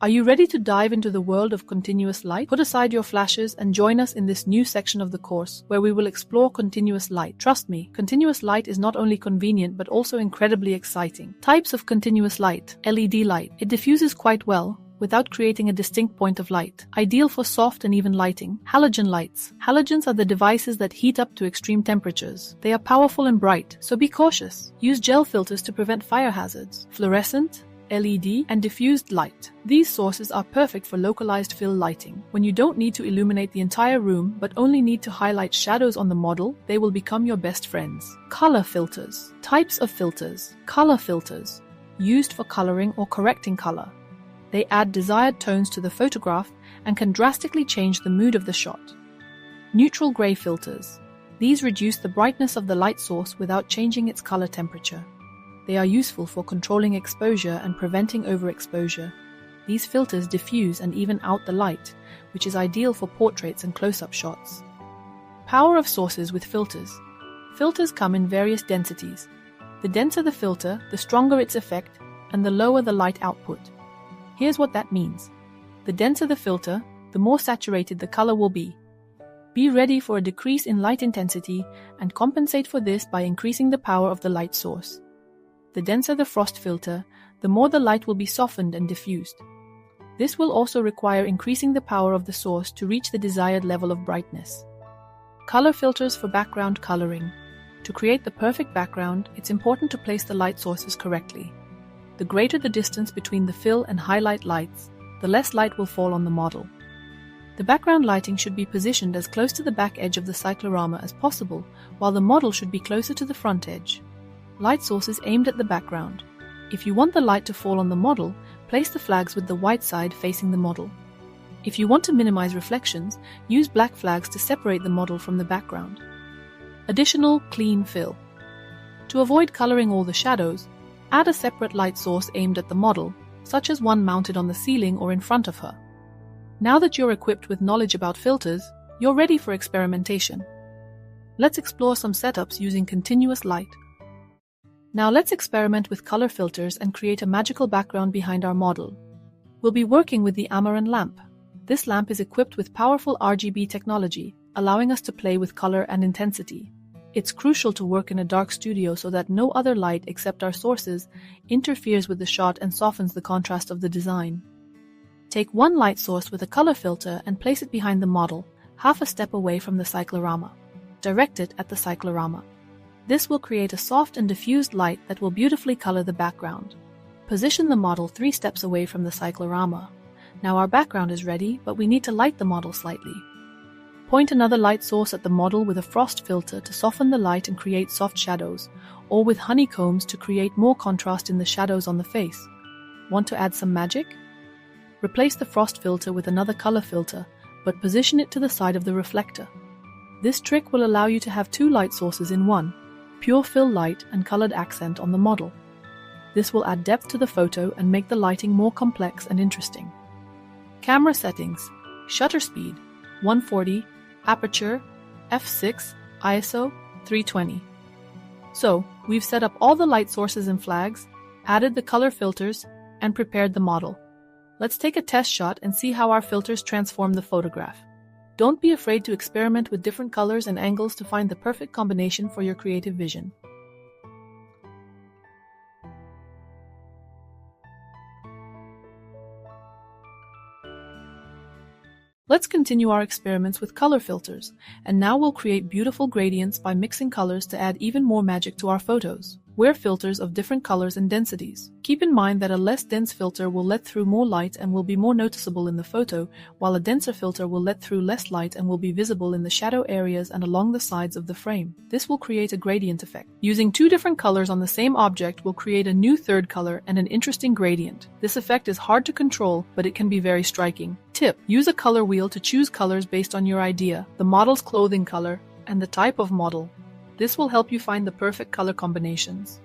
Are you ready to dive into the world of continuous light? Put aside your flashes and join us in this new section of the course where we will explore continuous light. Trust me, continuous light is not only convenient but also incredibly exciting. Types of continuous light. LED light. It diffuses quite well without creating a distinct point of light. Ideal for soft and even lighting. Halogen lights. Halogens are the devices that heat up to extreme temperatures. They are powerful and bright, so be cautious. Use gel filters to prevent fire hazards. Fluorescent, LED, and diffused light. These sources are perfect for localized fill lighting. When you don't need to illuminate the entire room but only need to highlight shadows on the model, they will become your best friends. Color filters. Types of filters. Color filters. Used for coloring or correcting color. They add desired tones to the photograph and can drastically change the mood of the shot. Neutral gray filters. These reduce the brightness of the light source without changing its color temperature. They are useful for controlling exposure and preventing overexposure. These filters diffuse and even out the light, which is ideal for portraits and close-up shots. Power of sources with filters. Filters come in various densities. The denser the filter, the stronger its effect, and the lower the light output. Here's what that means. The denser the filter, the more saturated the color will be. Be ready for a decrease in light intensity and compensate for this by increasing the power of the light source. The denser the frost filter, the more the light will be softened and diffused. This will also require increasing the power of the source to reach the desired level of brightness. Color filters for background coloring. To create the perfect background, it's important to place the light sources correctly. The greater the distance between the fill and highlight lights, the less light will fall on the model. The background lighting should be positioned as close to the back edge of the cyclorama as possible, while the model should be closer to the front edge. Light sources aimed at the background. If you want the light to fall on the model, place the flags with the white side facing the model. If you want to minimize reflections, use black flags to separate the model from the background. Additional clean fill. To avoid coloring all the shadows, add a separate light source aimed at the model, such as one mounted on the ceiling or in front of her. Now that you're equipped with knowledge about filters, you're ready for experimentation. Let's explore some setups using continuous light. Now let's experiment with color filters and create a magical background behind our model. We'll be working with the Amaran lamp. This lamp is equipped with powerful RGB technology, allowing us to play with color and intensity. It's crucial to work in a dark studio so that no other light except our sources interferes with the shot and softens the contrast of the design. Take one light source with a color filter and place it behind the model, half a step away from the cyclorama. Direct it at the cyclorama. This will create a soft and diffused light that will beautifully color the background. Position the model 3 steps away from the cyclorama. Now our background is ready, but we need to light the model slightly. Point another light source at the model with a frost filter to soften the light and create soft shadows, or with honeycombs to create more contrast in the shadows on the face. Want to add some magic? Replace the frost filter with another color filter, but position it to the side of the reflector. This trick will allow you to have 2 light sources in one, pure fill light and colored accent on the model. This will add depth to the photo and make the lighting more complex and interesting. Camera settings. Shutter speed, 140, aperture, f6, ISO, 320. So, we've set up all the light sources and flags, added the color filters, and prepared the model. Let's take a test shot and see how our filters transform the photograph. Don't be afraid to experiment with different colors and angles to find the perfect combination for your creative vision. Let's continue our experiments with color filters, and now we'll create beautiful gradients by mixing colors to add even more magic to our photos. Wear filters of different colors and densities. Keep in mind that a less dense filter will let through more light and will be more noticeable in the photo, while a denser filter will let through less light and will be visible in the shadow areas and along the sides of the frame. This will create a gradient effect. Using 2 different colors on the same object will create a new third color and an interesting gradient. This effect is hard to control, but it can be very striking. Tip: use a color wheel to choose colors based on your idea, the model's clothing color, and the type of model. This will help you find the perfect color combinations.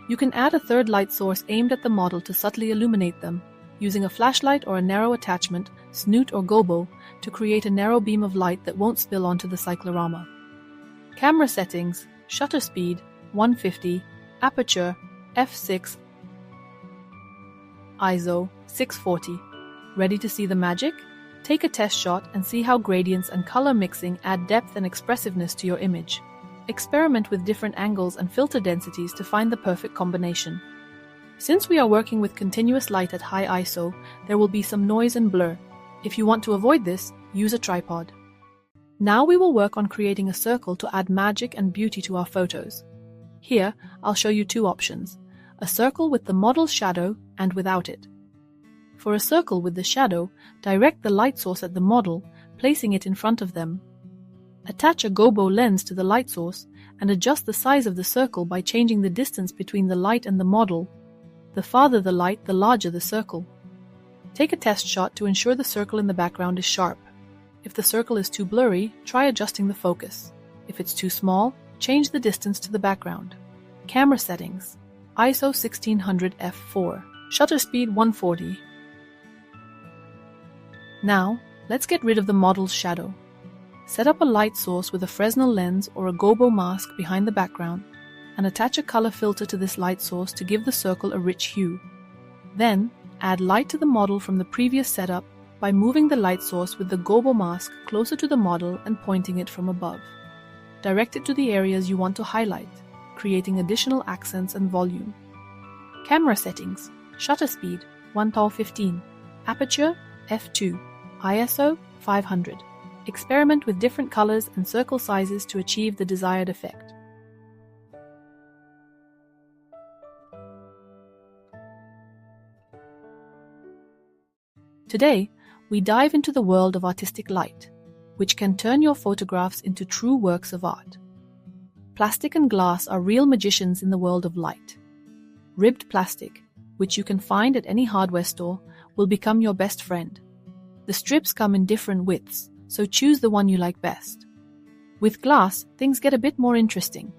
You can add a third light source aimed at the model to subtly illuminate them, using a flashlight or a narrow attachment, snoot or gobo, to create a narrow beam of light that won't spill onto the cyclorama. Camera settings, shutter speed, 150, aperture, f6, ISO, 640. Ready to see the magic? Take a test shot and see how gradients and color mixing add depth and expressiveness to your image. Experiment with different angles and filter densities to find the perfect combination. Since we are working with continuous light at high ISO, there will be some noise and blur. If you want to avoid this, use a tripod. Now we will work on creating a circle to add magic and beauty to our photos. Here, I'll show you two options: a circle with the model's shadow and without it. For a circle with the shadow, direct the light source at the model, placing it in front of them. Attach a gobo lens to the light source and adjust the size of the circle by changing the distance between the light and the model. The farther the light, the larger the circle. Take a test shot to ensure the circle in the background is sharp. If the circle is too blurry, try adjusting the focus. If it's too small, change the distance to the background. Camera settings: ISO 1600 f4, shutter speed 140. Now, let's get rid of the model's shadow. Set up a light source with a Fresnel lens or a gobo mask behind the background, and attach a color filter to this light source to give the circle a rich hue. Then, add light to the model from the previous setup by moving the light source with the gobo mask closer to the model and pointing it from above. Direct it to the areas you want to highlight, creating additional accents and volume. Camera settings: shutter speed 1:15, aperture f2, ISO 500. Experiment with different colors and circle sizes to achieve the desired effect. Today, we dive into the world of artistic light, which can turn your photographs into true works of art. Plastic and glass are real magicians in the world of light. Ribbed plastic, which you can find at any hardware store, will become your best friend. The strips come in different widths, so choose the one you like best. With glass, things get a bit more interesting.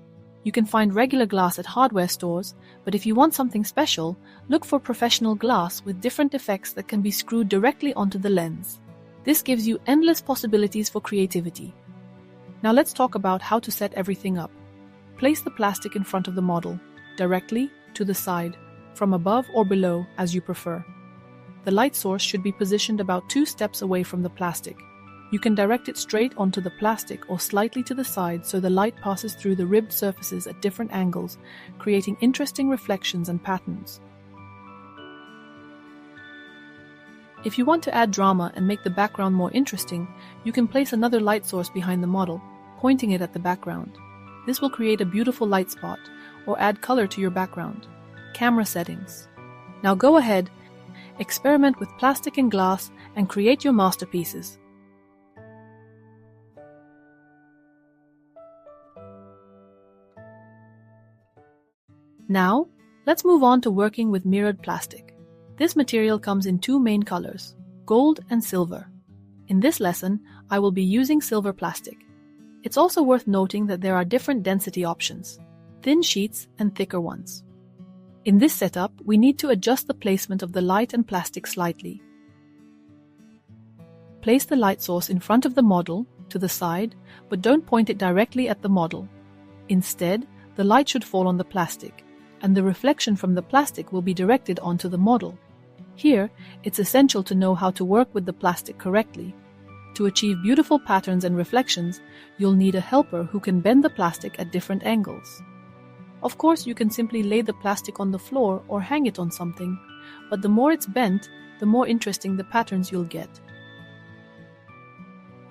You can find regular glass at hardware stores, but if you want something special, look for professional glass with different effects that can be screwed directly onto the lens. This gives you endless possibilities for creativity. Now let's talk about how to set everything up. Place the plastic in front of the model, directly, to the side, from above or below, as you prefer. The light source should be positioned about 2 steps away from the plastic. You can direct it straight onto the plastic or slightly to the side so the light passes through the ribbed surfaces at different angles, creating interesting reflections and patterns. If you want to add drama and make the background more interesting, you can place another light source behind the model, pointing it at the background. This will create a beautiful light spot or add color to your background. Camera settings. Now go ahead, experiment with plastic and glass and create your masterpieces. Now, let's move on to working with mirrored plastic. This material comes in 2 main colors, gold and silver. In this lesson, I will be using silver plastic. It's also worth noting that there are different density options, thin sheets and thicker ones. In this setup, we need to adjust the placement of the light and plastic slightly. Place the light source in front of the model, to the side, but don't point it directly at the model. Instead, the light should fall on the plastic, and the reflection from the plastic will be directed onto the model. Here, it's essential to know how to work with the plastic correctly. To achieve beautiful patterns and reflections, you'll need a helper who can bend the plastic at different angles. Of course, you can simply lay the plastic on the floor or hang it on something, but the more it's bent, the more interesting the patterns you'll get.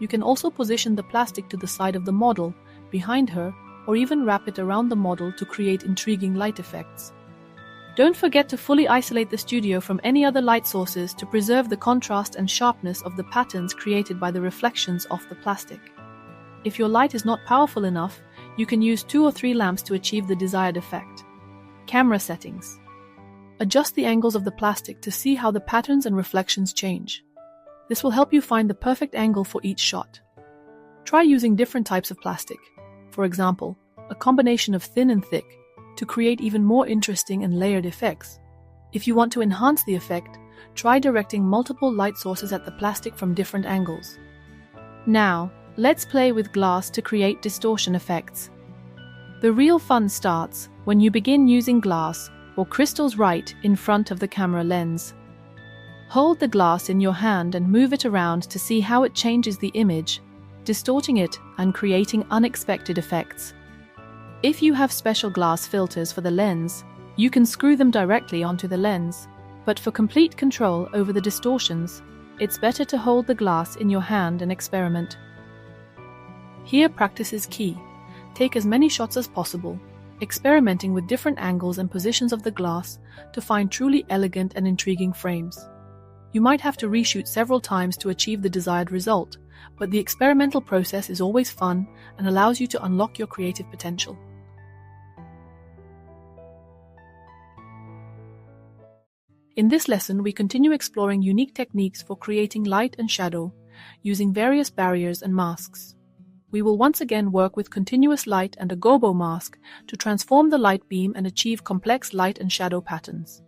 You can also position the plastic to the side of the model, behind her, or even wrap it around the model to create intriguing light effects. Don't forget to fully isolate the studio from any other light sources to preserve the contrast and sharpness of the patterns created by the reflections off the plastic. If your light is not powerful enough, you can use 2 or 3 lamps to achieve the desired effect. Camera settings. Adjust the angles of the plastic to see how the patterns and reflections change. This will help you find the perfect angle for each shot. Try using different types of plastic. For example, a combination of thin and thick, to create even more interesting and layered effects. If you want to enhance the effect, try directing multiple light sources at the plastic from different angles. Now, let's play with glass to create distortion effects. The real fun starts when you begin using glass or crystals right in front of the camera lens. Hold the glass in your hand and move it around to see how it changes the image, distorting it and creating unexpected effects. If you have special glass filters for the lens, you can screw them directly onto the lens, but for complete control over the distortions, it's better to hold the glass in your hand and experiment. Here, practice is key. Take as many shots as possible, experimenting with different angles and positions of the glass to find truly elegant and intriguing frames. You might have to reshoot several times to achieve the desired result, but the experimental process is always fun and allows you to unlock your creative potential. In this lesson, we continue exploring unique techniques for creating light and shadow, using various barriers and masks. We will once again work with continuous light and a gobo mask to transform the light beam and achieve complex light and shadow patterns.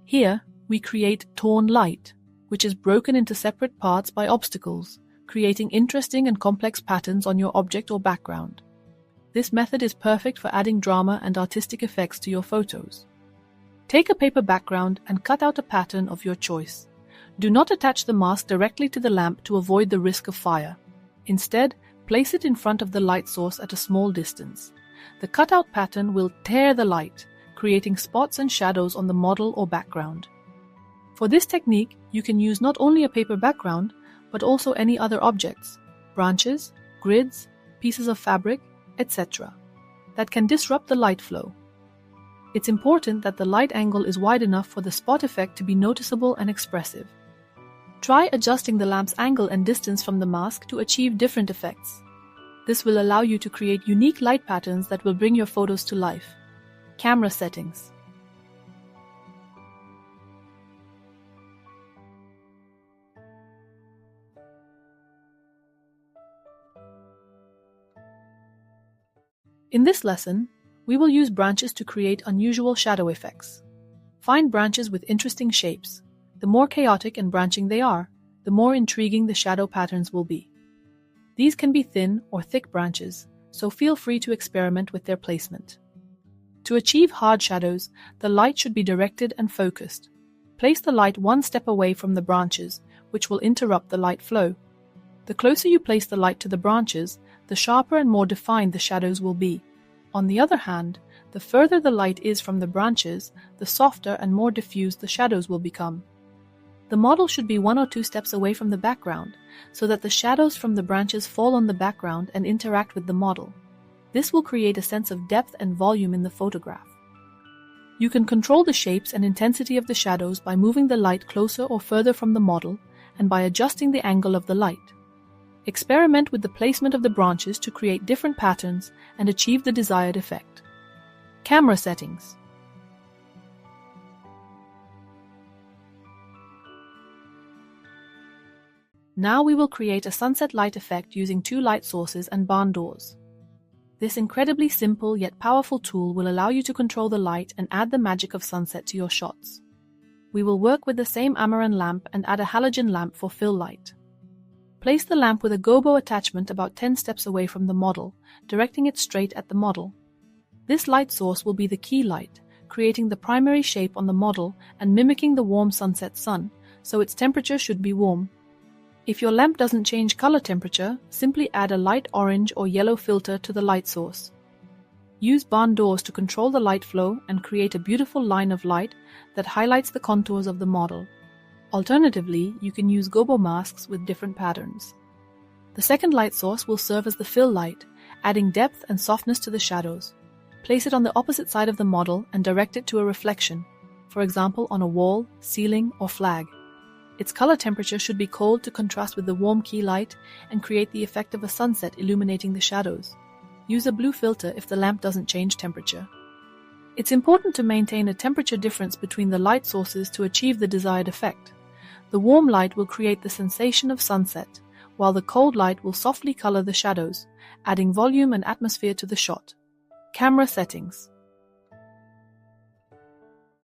Here, we create torn light, which is broken into separate parts by obstacles, creating interesting and complex patterns on your object or background. This method is perfect for adding drama and artistic effects to your photos. Take a paper background and cut out a pattern of your choice. Do not attach the mask directly to the lamp to avoid the risk of fire. Instead, place it in front of the light source at a small distance. The cutout pattern will tear the light, creating spots and shadows on the model or background. For this technique, you can use not only a paper background, but also any other objects, branches, grids, pieces of fabric, etc., that can disrupt the light flow. It's important that the light angle is wide enough for the spot effect to be noticeable and expressive. Try adjusting the lamp's angle and distance from the mask to achieve different effects. This will allow you to create unique light patterns that will bring your photos to life. Camera settings. In this lesson, we will use branches to create unusual shadow effects. Find branches with interesting shapes. The more chaotic and branching they are, the more intriguing the shadow patterns will be. These can be thin or thick branches, so feel free to experiment with their placement. To achieve hard shadows, the light should be directed and focused. Place the light one step away from the branches, which will interrupt the light flow. The closer you place the light to the branches, the sharper and more defined the shadows will be. On the other hand, the further the light is from the branches, the softer and more diffused the shadows will become. The model should be 1 or 2 steps away from the background, so that the shadows from the branches fall on the background and interact with the model. This will create a sense of depth and volume in the photograph. You can control the shapes and intensity of the shadows by moving the light closer or further from the model and by adjusting the angle of the light. Experiment with the placement of the branches to create different patterns and achieve the desired effect. Camera settings. Now we will create a sunset light effect using 2 light sources and barn doors. This incredibly simple yet powerful tool will allow you to control the light and add the magic of sunset to your shots. We will work with the same Amaran lamp and add a halogen lamp for fill light. Place the lamp with a gobo attachment about 10 steps away from the model, directing it straight at the model. This light source will be the key light, creating the primary shape on the model and mimicking the warm sunset sun, so its temperature should be warm. If your lamp doesn't change color temperature, simply add a light orange or yellow filter to the light source. Use barn doors to control the light flow and create a beautiful line of light that highlights the contours of the model. Alternatively, you can use gobo masks with different patterns. The second light source will serve as the fill light, adding depth and softness to the shadows. Place it on the opposite side of the model and direct it to a reflection, for example on a wall, ceiling, or flag. Its color temperature should be cold to contrast with the warm key light and create the effect of a sunset illuminating the shadows. Use a blue filter if the lamp doesn't change temperature. It's important to maintain a temperature difference between the light sources to achieve the desired effect. The warm light will create the sensation of sunset, while the cold light will softly color the shadows, adding volume and atmosphere to the shot. Camera settings.